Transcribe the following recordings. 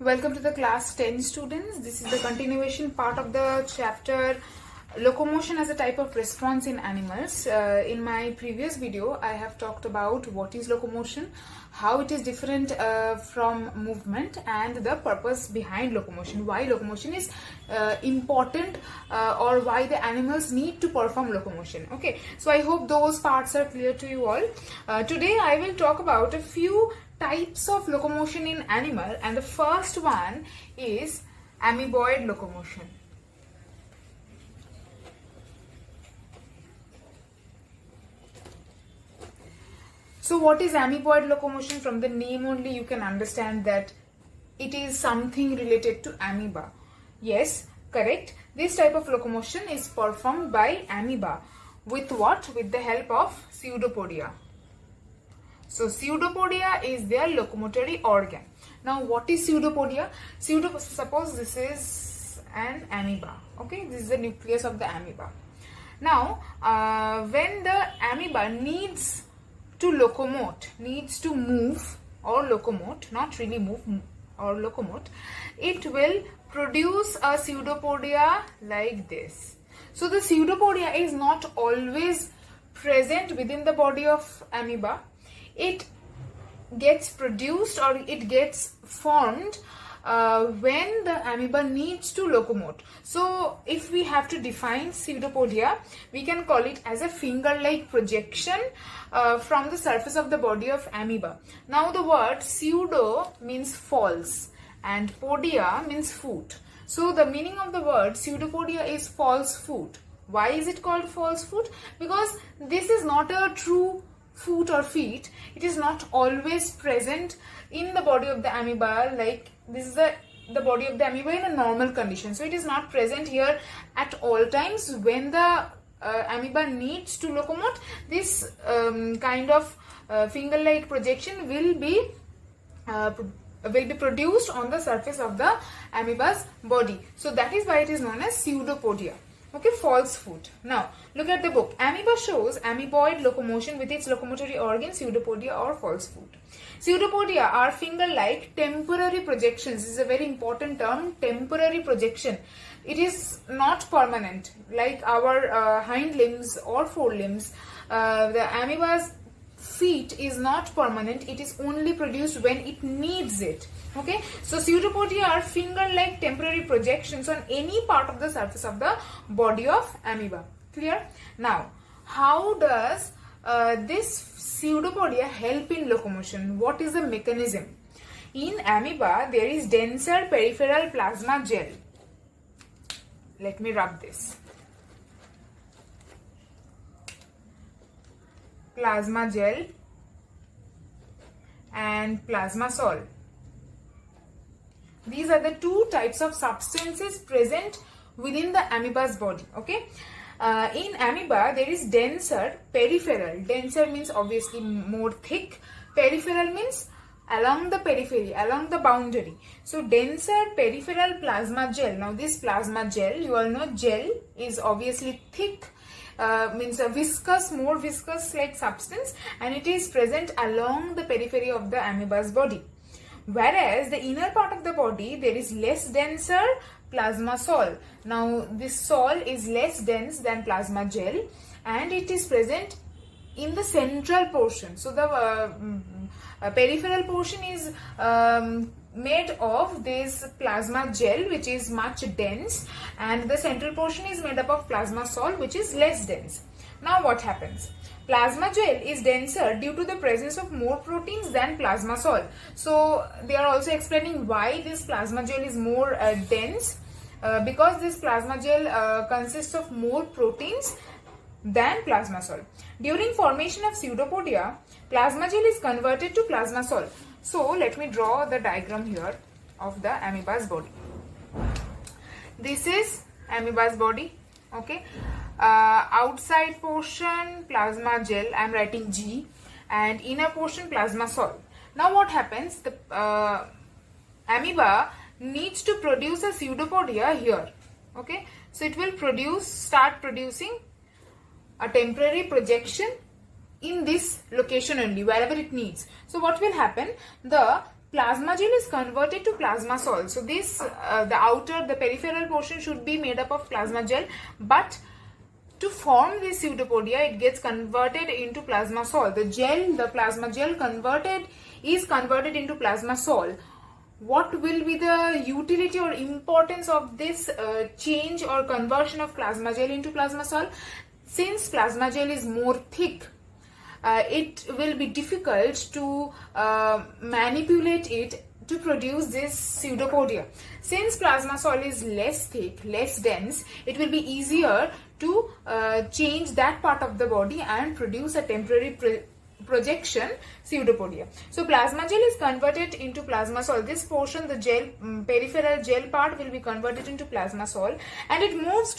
Welcome to the class 10 students. This is the continuation part of the chapter locomotion as a type of response in animals. In my previous video, I have talked about what is locomotion, how it is different from movement, and the purpose behind locomotion, why locomotion is important or why the animals need to perform locomotion. Okay, so I hope those parts are clear to you all. Today I will talk about a few types of locomotion in animal, and the first one is amoeboid locomotion. So what is amoeboid locomotion? From the name only you can understand that it is something related to amoeba. Yes, correct. This type of locomotion is performed by amoeba. With what? With the help of pseudopodia. So pseudopodia is their locomotory organ. Now what is pseudopodia? Suppose this is an amoeba. Okay, this is the nucleus of the amoeba. Now when the amoeba needs to locomote, needs to move or locomote, not really move or locomote, it will produce a pseudopodia like this. So the pseudopodia is not always present within the body of amoeba. It gets produced or it gets formed when the amoeba needs to locomote. So if we have to define pseudopodia, we can call it as a finger-like projection from the surface of the body of amoeba. Now the word pseudo means false and podia means foot. So the meaning of the word pseudopodia is false foot. Why is it called false foot? Because this is not a true foot or feet. It is not always present in the body of the amoeba. Like this is the body of the amoeba in a normal condition. So it is not present here at all times. When the amoeba needs to locomote, this kind of finger-like projection will be produced on the surface of the amoeba's body. So that is why it is known as pseudopodia. Okay, false foot. Now look at the book. Amoeba shows amoeboid locomotion with its locomotory organ pseudopodia or false foot. Pseudopodia are finger-like temporary projections. This is a very important term, temporary projection. It is not permanent like our hind limbs or forelimbs. The amoeba's feet is not permanent. It is only produced when it needs it. Okay, so pseudopodia are finger-like temporary projections on any part of the surface of the body of amoeba. Clear? Now, how does this pseudopodia help in locomotion? What is the mechanism? In amoeba, there is denser peripheral plasma gel. Let me rub this. Plasma gel and plasma sol. These are the two types of substances present within the amoeba's body. Okay, in amoeba there is denser peripheral. Denser means obviously more thick. Peripheral means along the periphery, along the boundary. So denser peripheral plasma gel. Now this plasma gel, you all know gel is obviously thick. Means a viscous, more viscous like substance, and it is present along the periphery of the amoeba's body. Whereas the inner part of the body, there is less denser plasma sol. Now this sol is less dense than plasma gel, and it is present in the central portion. So the peripheral portion is made of this plasma gel, which is much dense, and the central portion is made up of plasma sol, which is less dense. Now what happens? Plasma gel is denser due to the presence of more proteins than plasma sol. So they are also explaining why this plasma gel is more dense, because this plasma gel consists of more proteins than plasma sol. During formation of pseudopodia, plasma gel is converted to plasma sol. So let me draw the diagram here of the amoeba's body. This is amoeba's body. Okay, outside portion plasma gel, I am writing G, and inner portion plasma sol. Now what happens? The amoeba needs to produce a pseudopodia here. Okay, so it will start producing a temporary projection in this location only, wherever it needs. So what will happen? The plasma gel is converted to plasma sol. So this the peripheral portion should be made up of plasma gel, but to form this pseudopodia, it gets converted into plasma sol. The plasma gel is converted into plasma sol. What will be the utility or importance of this change or conversion of plasma gel into plasma sol? Since plasma gel is more thick, it will be difficult to manipulate it to produce this pseudopodia. Since plasma sol is less thick, less dense, it will be easier to change that part of the body and produce a temporary projection pseudopodia. So plasma gel is converted into plasma sol. This portion, the gel peripheral gel part, will be converted into plasma sol, and it moves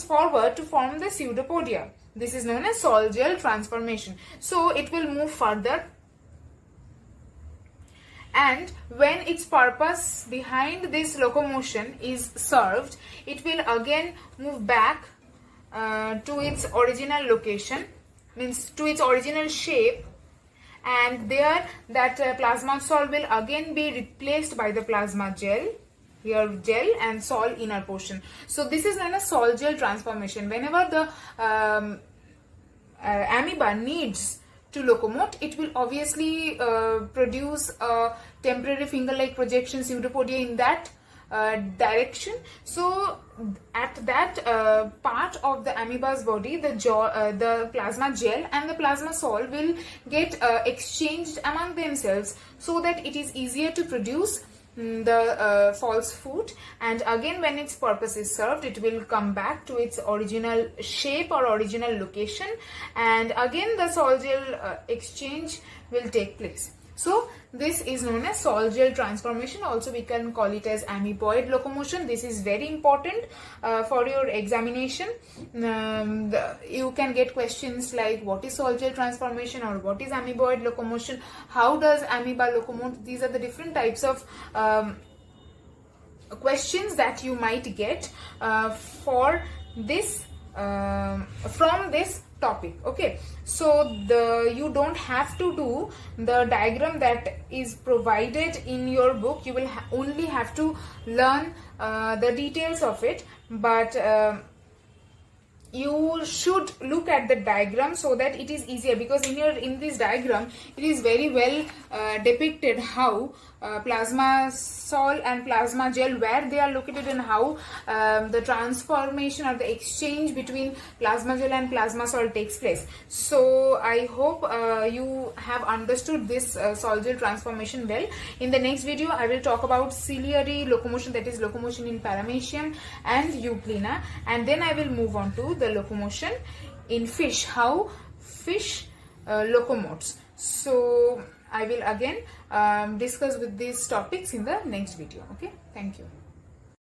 forward to form the pseudopodia. This is known as sol gel transformation. So it will move further, and when its purpose behind this locomotion is served, it will again move back to its original location, means to its original shape, and there that plasma sol will again be replaced by the plasma gel. Here gel and sol inner portion. So this is known as sol gel transformation. Whenever the amoeba needs to locomote, it will obviously produce a temporary finger-like projection pseudopodia in that direction. So at that part of the amoeba's body, the plasma gel and the plasma sol will get exchanged among themselves, so that it is easier to produce the false food, and again when its purpose is served, it will come back to its original shape or original location, and again the sol gel exchange will take place. So this is known as sol gel transformation. Also we can call it as amoeboid locomotion. This is very important for your examination. You can get questions like what is sol gel transformation or what is amoeboid locomotion, how does amoeba locomote. These are the different types of questions that you might get for this from this topic. Okay, so you don't have to do the diagram that is provided in your book. You will only have to learn the details of it, but you should look at the diagram so that it is easier, because in this diagram it is very well depicted how plasma sol and plasma gel, where they are located, and how the transformation or the exchange between plasma gel and plasma sol takes place. So I hope you have understood this sol gel transformation well. In the next video I will talk about ciliary locomotion, that is locomotion in paramecium and euglena, and then I will move on to the locomotion in fish, how fish locomotes. So I will again discuss with these topics in the next video. Okay, thank you.